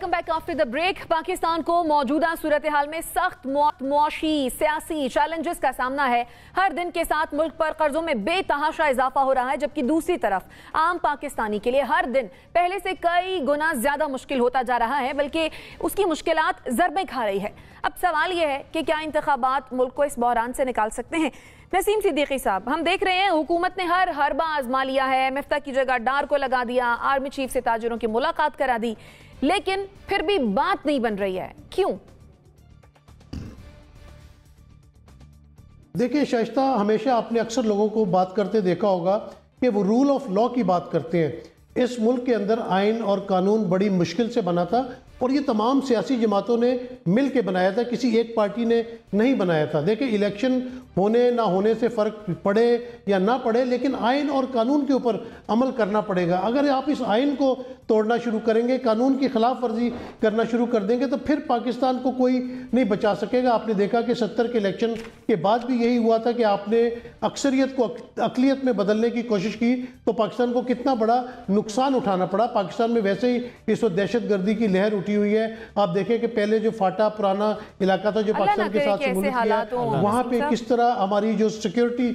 Welcome back after the break. Pakistan को मौजूदा सूरत हाल में सख्त मुआशी सियासी चैलेंजेस का सामना है। हर दिन के साथ मुल्क पर कर्जों में बेतहाशा इजाफा हो रहा है, जबकि दूसरी तरफ आम पाकिस्तानी के लिए हर दिन पहले से कई गुना ज्यादा मुश्किल होता जा रहा है, बल्कि उसकी मुश्किलात ज़रबें खा रही है। अब सवाल यह है कि क्या इंतखाबात मुल्क को इस बहरान से निकाल सकते हैं? नसीम सिद्दीकी साहब, हम देख रहे हैं हुकूमत ने हर हरबा आजमा लिया है, मिफ्ता की जगह डार को लगा दिया, आर्मी चीफ से ताजिरों की मुलाकात करा दी, लेकिन फिर भी बात नहीं बन रही है। क्यों? देखिए शाइस्ता, हमेशा आपने अक्सर लोगों को बात करते देखा होगा कि वो रूल ऑफ लॉ की बात करते हैं। इस मुल्क के अंदर आइन और कानून बड़ी मुश्किल से बना था और ये तमाम सियासी जमातों ने मिल के बनाया था, किसी एक पार्टी ने नहीं बनाया था। देखिए, इलेक्शन होने ना होने से फ़र्क पड़े या ना पड़े, लेकिन आइन और कानून के ऊपर अमल करना पड़ेगा। अगर आप इस आइन को तोड़ना शुरू करेंगे, कानून की खिलाफ वर्जी करना शुरू कर देंगे, तो फिर पाकिस्तान को कोई नहीं बचा सकेगा। आपने देखा कि 70 के इलेक्शन के बाद भी यही हुआ था कि आपने अक्सरियत को अक़लियत में बदलने की कोशिश की तो पाकिस्तान को कितना बड़ा नुकसान उठाना पड़ा। पाकिस्तान में वैसे ही इस वक्त दहशत गर्दी की लहर उठी हुई है। आप देखें कि पहले जो फाटा पुराना इलाका था जो पाकिस्तान के साथ वहां पे किस तरह हमारी जो सिक्योरिटी,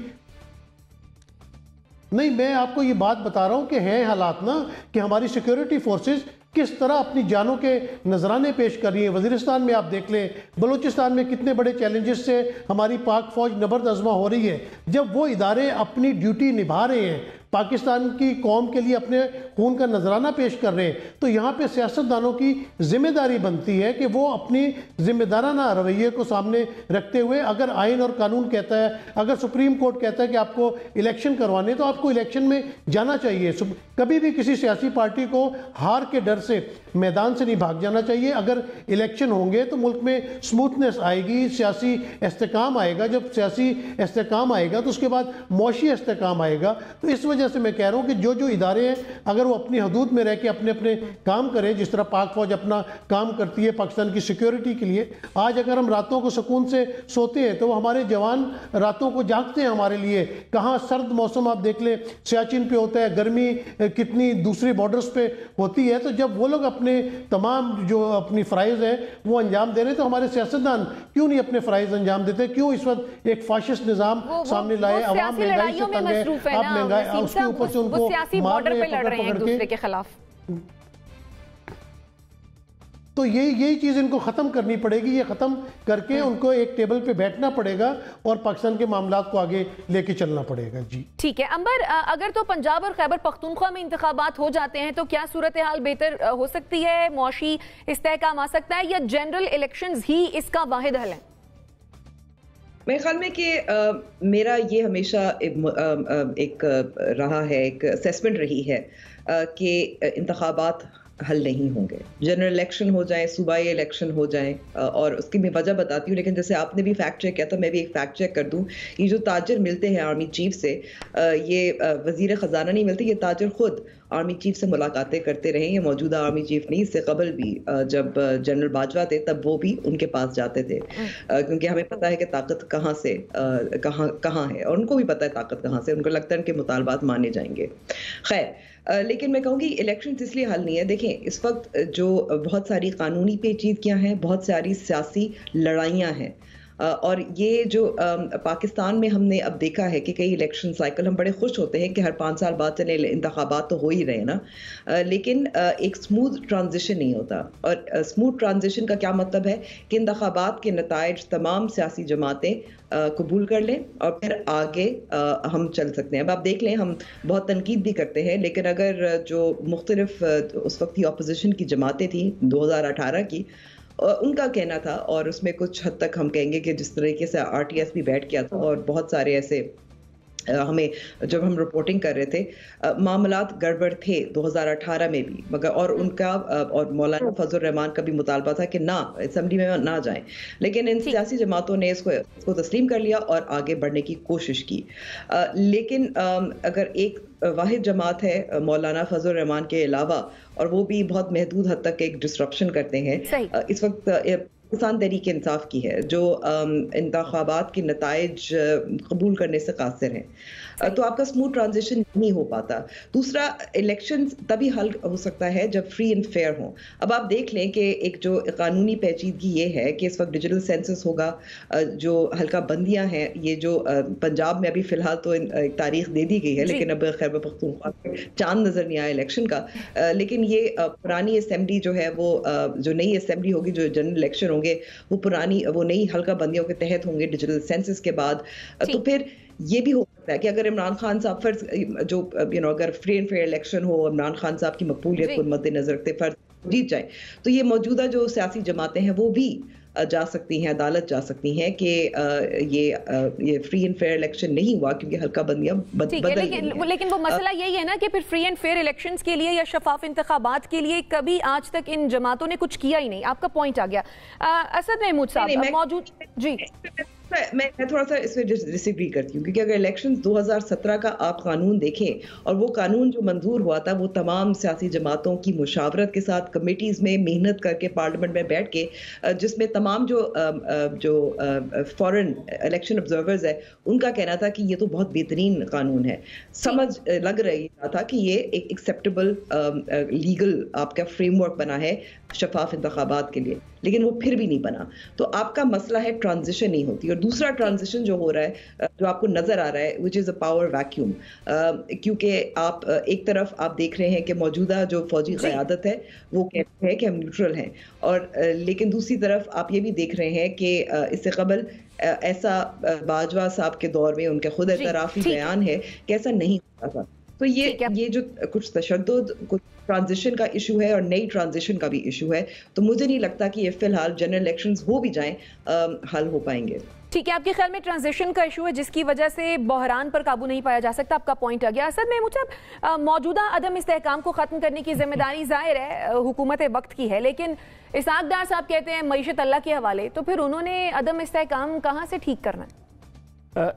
नहीं, मैं आपको ये बात बता रहा हूं कि हैं हालात ना कि हमारी सिक्योरिटी फोर्सेस किस तरह अपनी जानों के नजराने पेश कर रही है। वजीरिस्तान में आप देख लें, बलूचिस्तान में कितने बड़े चैलेंजेस से हमारी पाक फौज नबर्द आजमा हो रही है। जब वो इदारे अपनी ड्यूटी निभा रहे हैं, पाकिस्तान की कौम के लिए अपने खून का नजराना पेश कर रहे हैं, तो यहाँ पे सियासतदानों की जिम्मेदारी बनती है कि वो अपनी जिम्मेदाराना रवैये को सामने रखते हुए, अगर आइन और कानून कहता है, अगर सुप्रीम कोर्ट कहता है कि आपको इलेक्शन करवाने, तो आपको इलेक्शन में जाना चाहिए। कभी भी किसी सियासी पार्टी को हार के डर से मैदान से नहीं भाग जाना चाहिए। अगर इलेक्शन होंगे तो मुल्क में स्मूथनेस आएगी, सियासी इस्तेकाम आएगा। जब सियासी इस्तेकाम आएगा तो उसके बाद मौशी इस्तेकाम आएगा। तो इस वजह से मैं कह रहा हूं कि जो जो इदारे हैं, अगर वो अपनी हदूद में रह के अपने अपने काम करें, जिस तरह पाक फौज अपना काम करती है पाकिस्तान की सिक्योरिटी के लिए। आज अगर हम रातों को सुकून से सोते हैं तो हमारे जवान रातों को जागते हैं हमारे लिए। कहाँ सर्द मौसम आप देख लें, सियाचिन पे होता है, गर्मी कितनी दूसरी बॉर्डर्स पे होती है। तो जब वो लोग अपने तमाम जो अपनी फ़राइज़ है वो अंजाम दे रहे, तो हमारे सियासतदान क्यों नहीं अपने फ़राइज़ अंजाम देते? क्यों इस वक्त एक फाशिस्ट निज़ाम सामने लाए? आवाम महंगाई से तंग है, आप महंगाई, उसके ऊपर से उनको मार रहे हैं पकड़ पकड़ के खिलाफ। तो यही चीज़ इनको ख़त्म करनी पड़ेगी। ये ख़त्म करके उनको एक टेबल पे बैठना पड़ेगा और पाकिस्तान के मामलात को आगे लेके चलना पड़ेगा। जी ठीक है अंबर, अगर तो पंजाब और खैबर पख्तूनख्वा में इंतखाबात हो जाते हैं तो क्या सूरत हाल बेहतर हो सकती है? मुआशी इस्तेहकाम आ सकता है, या जनरल इलेक्शंस ही इसका वाहिद हल है? मेरे ख्याल में कि मेरा ये हमेशा एक रहा है, एक असेसमेंट रही है कि इंतखाबात हल नहीं होंगे। जनरल इलेक्शन हो जाए, सूबाई इलेक्शन हो जाए, और उसकी मैं वजह बताती हूँ। लेकिन जैसे आपने भी फैक्ट चेक किया तो मैं भी एक फैक्ट चेक कर दूँ। ये जो ताजर मिलते हैं आर्मी चीफ से, ये वजीर ख़जाना नहीं मिलते, ये ताजर खुद आर्मी चीफ से मुलाकातें करते रहे। ये मौजूदा आर्मी चीफ नहीं, इससे कबल भी जब जनरल बाजवा थे तब वो भी उनके पास जाते थे, क्योंकि हमें पता है कि ताकत कहाँ से कहाँ है, और उनको भी पता है ताकत कहाँ से। उनको लगता है उनके मुतालबात माने जाएंगे। खैर, लेकिन मैं कहूँगी इलेक्शन इसलिए हल नहीं है। देखें, इस वक्त जो बहुत सारी कानूनी पेचीदगियाँ हैं, बहुत सारी सियासी लड़ाइयाँ हैं, और ये जो पाकिस्तान में हमने अब देखा है कि कई इलेक्शन साइकिल, हम बड़े खुश होते हैं कि हर 5 साल बाद चले इंतखाबात तो हो ही रहे ना, लेकिन एक स्मूथ ट्रांजिशन नहीं होता। और स्मूथ ट्रांजिशन का क्या मतलब है कि इंतखाबात के नताइज तमाम सियासी जमातें कबूल कर लें और फिर आगे हम चल सकते हैं। अब आप देख लें, हम बहुत तनकीद भी करते हैं, लेकिन अगर जो मुख्तलिफ उस वक्त की अपोजिशन की जमातें थी 2018 की, उनका कहना था, और उसमें कुछ हद तक हम कहेंगे कि जिस तरीके से RTS भी बैठ गया था, और बहुत सारे ऐसे हमें जब हम रिपोर्टिंग कर रहे थे, मामलात गड़बड़ थे 2018 में भी, मगर और उनका और मौलाना फजल रहमान का भी मुतालबा था कि ना असेंबली में ना जाएं, लेकिन इन सियासी जमातों ने इसको तस्लीम कर लिया और आगे बढ़ने की कोशिश की। लेकिन अगर एक वाहिद जमात है मौलाना फजल रहमान के अलावा, और वो भी बहुत महदूद हद तक एक डिस्ट्रप्शन करते हैं। इस वक्त पाकिस्तान तहरीक इंसाफ की है, जो इंतखाबात के नताइज कबूल करने से कासिर हैं, तो आपका स्मूथ ट्रांजिशन नहीं हो पाता। दूसरा, इलेक्शंस तभी हल हो सकता है जब फ्री एंड फेयर हो। अब आप देख लें कि एक जो कानूनी पेचीदगी ये है कि इस वक्त डिजिटल सेंसस होगा, जो हल्का बंदियां हैं, ये जो पंजाब में अभी फिलहाल तो एक तारीख दे दी गई है, लेकिन अब खैबर पख्तूनख्वा चांद नजर नहीं आया इलेक्शन का, लेकिन ये पुरानी असेंबली जो है वो जो नई असेंबली होगी, जो जनरल इलेक्शन होंगे वो नई हल्का बंदियों के तहत होंगे डिजिटल सेंसस के बाद। तो फिर ये भी हो सकता है कि अगर इमरान खान साहब फर्ज जो अगर फ्री एंड फेयर इलेक्शन हो, इमरान खान साहब की मकबूलियत को मद्देनजर रखते फर्ज जीत जाए, तो ये मौजूदा जो सियासी जमातें हैं वो भी जा सकती हैं, अदालत जा सकती हैं कि ये फ्री एंड फेयर इलेक्शन नहीं हुआ क्योंकि हल्का बंदियां बदल लेकिन वो मसला यही है ना कि फिर फ्री एंड फेयर इलेक्शंस के लिए या शफाफ इंतखाबात के लिए कभी आज तक इन जमातों ने कुछ किया ही नहीं। आपका पॉइंट आ गया। असद महमूद साहब मौजूद जी, मैं थोड़ा सा इसमें डिसएग्री करती हूँ, क्योंकि अगर इलेक्शंस 2017 का आप कानून देखें, और वो कानून जो मंजूर हुआ था वो तमाम सियासी जमातों की मुशावरत के साथ कमेटीज में मेहनत करके पार्लियामेंट में बैठ के, जिसमें तमाम जो फॉरेन इलेक्शन ऑब्जर्वर्स है उनका कहना था कि ये तो बहुत बेहतरीन कानून है, समझ लग रहा था कि ये एक एक्सेप्टेबल लीगल आपका फ्रेमवर्क बना है शफाफ इंतखाबात के लिए, लेकिन वो फिर भी नहीं बना। तो आपका मसला है ट्रांजिशन नहीं होती। और दूसरा ट्रांजिशन जो हो रहा है, जो आपको नजर आ रहा है, which is a power vacuum, क्योंकि आप एक तरफ आप देख रहे हैं कि मौजूदा जो फौजी क़यादत है वो कहते हैं कि हम न्यूट्रल हैं, और लेकिन दूसरी तरफ आप ये भी देख रहे हैं कि इससे कबल ऐसा बाजवा साहब के दौर में उनका खुद एतराफ़ी बयान है कि ऐसा नहीं होता था। तो ये जो कुछ तशद्दुद, कुछ ट्रांजिशन का इशू है और नई ट्रांजिशन का भी इशू है, तो मुझे नहीं लगता कि ये फिलहाल जनरल इलेक्शंस हो भी जाएं हल हो पाएंगे। ठीक है, आपके ख्याल में ट्रांजिशन का इशू है जिसकी वजह से बहरान पर काबू नहीं पाया जा सकता, आपका पॉइंट आ गया। असद महमूद साहब, मौजूदा अदम इस्तेहकाम को खत्म करने की जिम्मेदारी जाहिर है हुकूमत वक्त की है, लेकिन इसहाक डार साहब कहते हैं मईशत अल्लाह के हवाले, तो फिर उन्होंने अदम इस्तेहकाम कहाँ से ठीक करना है?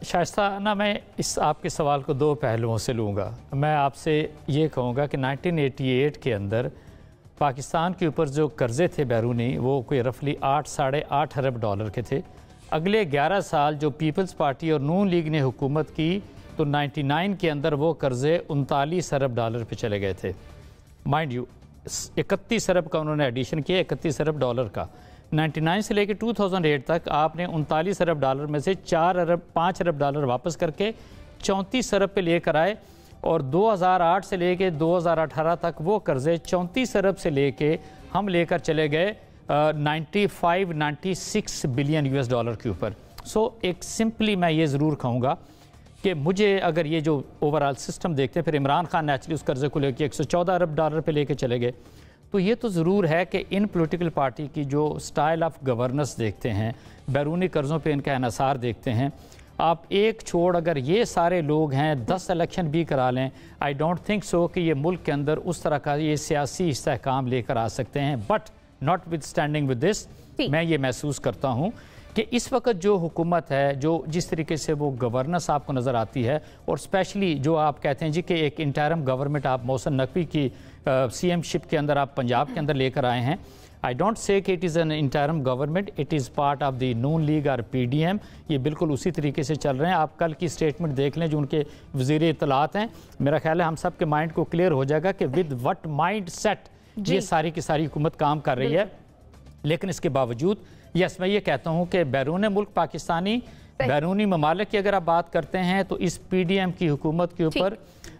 शाइस्ता ना, मैं इस आपके सवाल को दो पहलुओं से लूँगा। मैं आपसे ये कहूँगा कि 1988 के अंदर पाकिस्तान के ऊपर जो कर्ज़े थे बैरूनी, वो कोई रफली 8-8.5 अरब डॉलर के थे। अगले 11 साल जो पीपल्स पार्टी और नून लीग ने हुकूमत की, तो 99 के अंदर वो कर्ज़े 39 अरब डॉलर पे चले गए थे। माइंड यू, 31 अरब का उन्होंने एडिशन किया, 31 अरब डॉलर का। 99 से लेकर 2008 तक आपने 39 अरब डॉलर में से 5 अरब डॉलर वापस करके 34 अरब पे लेकर आए, और 2008 से लेकर 2018 तक वो कर्ज़े 34 अरब से लेके हम लेकर चले गए 95-96 बिलियन US डॉलर के ऊपर। सो एक सिंपली मैं ये ज़रूर कहूँगा कि मुझे अगर ये जो ओवरऑल सिस्टम देखते हैं, फिर इमरान खान नेचुरली उस कर्ज़े को लेकर 114 अरब डॉलर पे लेके चले गए, तो ये तो ज़रूर है कि इन पॉलिटिकल पार्टी की जो स्टाइल ऑफ गवर्नेंस देखते हैं, बैरूनी कर्ज़ों पे इनका इन्हिसार देखते हैं, आप एक छोड़ अगर ये सारे लोग हैं 10 इलेक्शन भी करा लें, आई डोंट थिंक सो कि ये मुल्क के अंदर उस तरह का ये सियासी इस्तेहकाम लेकर आ सकते हैं। But not with standing with this, मैं ये महसूस करता हूँ कि इस वक्त जो हुकूमत है, जो जिस तरीके से वो गवर्नेंस आपको नज़र आती है, और स्पेशली जो आप कहते हैं जी कि एक इंटरम गवर्नमेंट आप मोहसिन नकवी की CM शिप के अंदर आप पंजाब के अंदर लेकर आए हैं, आई डोंट से कि it is an interim government, it is part of the Noon league और PDM। ये बिल्कुल उसी तरीके से चल रहे हैं। आप कल की स्टेटमेंट देख लें जो उनके वज़ीर इत्तलात हैं, मेरा ख्याल है हम सब के माइंड को क्लियर हो जाएगा कि विद वट माइंड सेट ये सारी की सारी हुकूमत काम कर रही है। लेकिन इसके बावजूद यस, मैं ये कहता हूँ कि बैरून मुल्क पाकिस्तानी बैरूनी ममालिक की अगर आप बात करते हैं, तो इस PDM की हुकूमत के ऊपर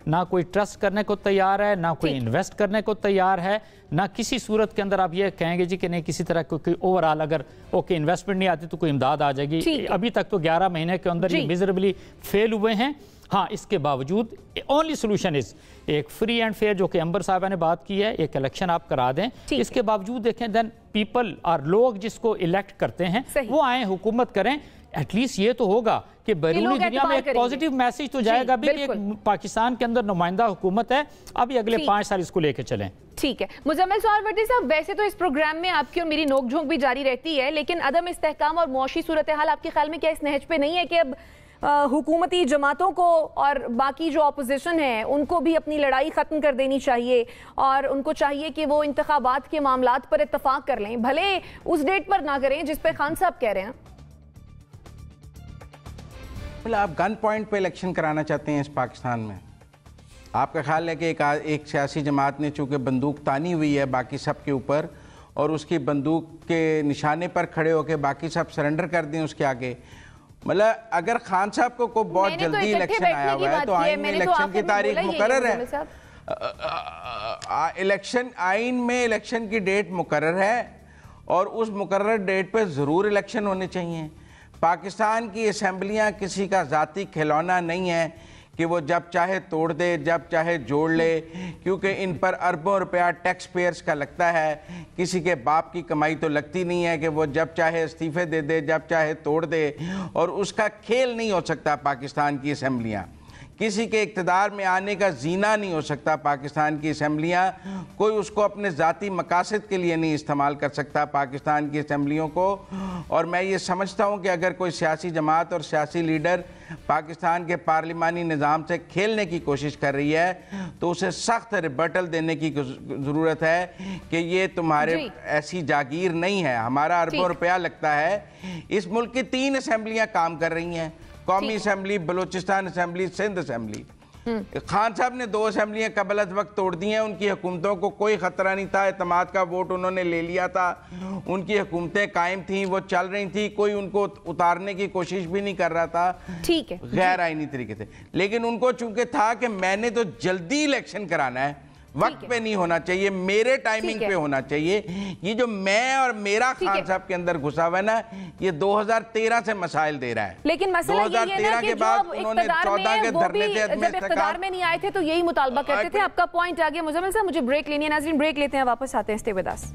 ना कोई ट्रस्ट करने को तैयार है, ना कोई इन्वेस्ट करने को तैयार है, ना किसी सूरत के अंदर आप ये कहेंगे जी कि नहीं किसी तरह कोई ओवरऑल अगर ओके इन्वेस्टमेंट नहीं आती तो कोई इमदाद आ जाएगी। अभी तक तो 11 महीने के अंदर ये मिजरेबली फेल हुए हैं। हाँ, इसके बावजूद ओनली सोल्यूशन इज एक फ्री एंड फेयर, जो कि अंबर साहबा ने बात की है, एक इलेक्शन आप करा दें। इसके बावजूद देखें देन पीपल और लोग जिसको इलेक्ट करते हैं वो आए हुकूमत करें। एटलीस्ट ये तो होगा कि बैरूनी दुनिया में एक पॉजिटिव मैसेज तो जाएगा भी कि पाकिस्तान के अंदर नुमाइंदा हुकूमत है, अभी अगले 5 साल इसको लेके चलें। ठीक है मुजम्मिल सवारवर्दी साहब, वैसे तो इस प्रोग्राम में आपकी और मेरी नोकझोंक भी जारी रहती है, लेकिन अदम इस्तेहकाम और मुआशी सूरत हाल आपके ख्याल में क्या इस नहज पे नहीं है कि अब हुकूमती जमातों को और बाकी जो ऑपोजिशन है उनको भी अपनी लड़ाई ख़त्म कर देनी चाहिए और उनको चाहिए कि वो इंतखाबात के मामलात पर इत्तफाक कर लें, भले उस डेट पर ना करें जिस पे खान साहब कह रहे हैं। आप गन पॉइंट पे इलेक्शन कराना चाहते हैं इस पाकिस्तान में? आपका ख्याल है कि एक सियासी जमात ने चूँकि बंदूक तानी हुई है बाकी सब के ऊपर और उसकी बंदूक के निशाने पर खड़े होकर बाकी सब सरेंडर कर दें उसके आगे? मतलब अगर खान साहब को बहुत जल्दी इलेक्शन आया हुआ है तो आइन में इलेक्शन की तारीख मुकर्रर है, इलेक्शन आइन में इलेक्शन की डेट मुकर्रर है और उस मुकर्रर डेट पे ज़रूर इलेक्शन होने चाहिए। पाकिस्तान की असेंबलियां किसी का ज़ाती खिलौना नहीं है कि वो जब चाहे तोड़ दे जब चाहे जोड़ ले, क्योंकि इन पर अरबों रुपया टैक्स पेयर्स का लगता है। किसी के बाप की कमाई तो लगती नहीं है कि वो जब चाहे इस्तीफे दे दे जब चाहे तोड़ दे, और उसका खेल नहीं हो सकता पाकिस्तान की असेंबलियां। किसी के इक़्तिदार में आने का जीना नहीं हो सकता पाकिस्तान की असेंबलियां। कोई उसको अपने ज़ाती मकासद के लिए नहीं इस्तेमाल कर सकता पाकिस्तान की असेंबलियों को। और मैं ये समझता हूँ कि अगर कोई सियासी जमात और सियासी लीडर पाकिस्तान के पार्लिमानी निज़ाम से खेलने की कोशिश कर रही है तो उसे सख्त रिबटल देने की ज़रूरत है कि ये तुम्हारे ऐसी जागीर नहीं है। हमारा अरबों रुपया लगता है। इस मुल्क की 3 असेंबलियाँ काम कर रही हैं, कौमी assembly, Balochistan assembly, Sindh assembly. Khan साहब ने 2 असेंबलियां कबल अज़ वक्त तोड़ दी हैं। उनकी हुकूमतों को कोई खतरा नहीं था, एतमाद का वोट उन्होंने ले लिया था, उनकी हुकूमतें कायम थी, वो चल रही थी, कोई उनको उतारने की कोशिश भी नहीं कर रहा था, ठीक है, गैर आईनी तरीके से। लेकिन उनको चूंकि था कि मैंने तो जल्दी इलेक्शन कराना है, वक्त पे नहीं होना चाहिए, मेरे टाइमिंग पे होना चाहिए। ये जो मैं और मेरा खान साहब के अंदर घुसा हुआ है ना, ये 2013 से मसाइल दे रहा है। लेकिन मसला 2013 के बाद उन्होंने 14 के धरने थे, जब इख्तिदार में नहीं आए थे तो यही मुतालबा करते थे। आपका पॉइंट आ गया मुजम्मिल साहब, मुझे ब्रेक लेनी है। नाज़रीन ब्रेक लेते हैं, वापस आते हैं। Stay with us.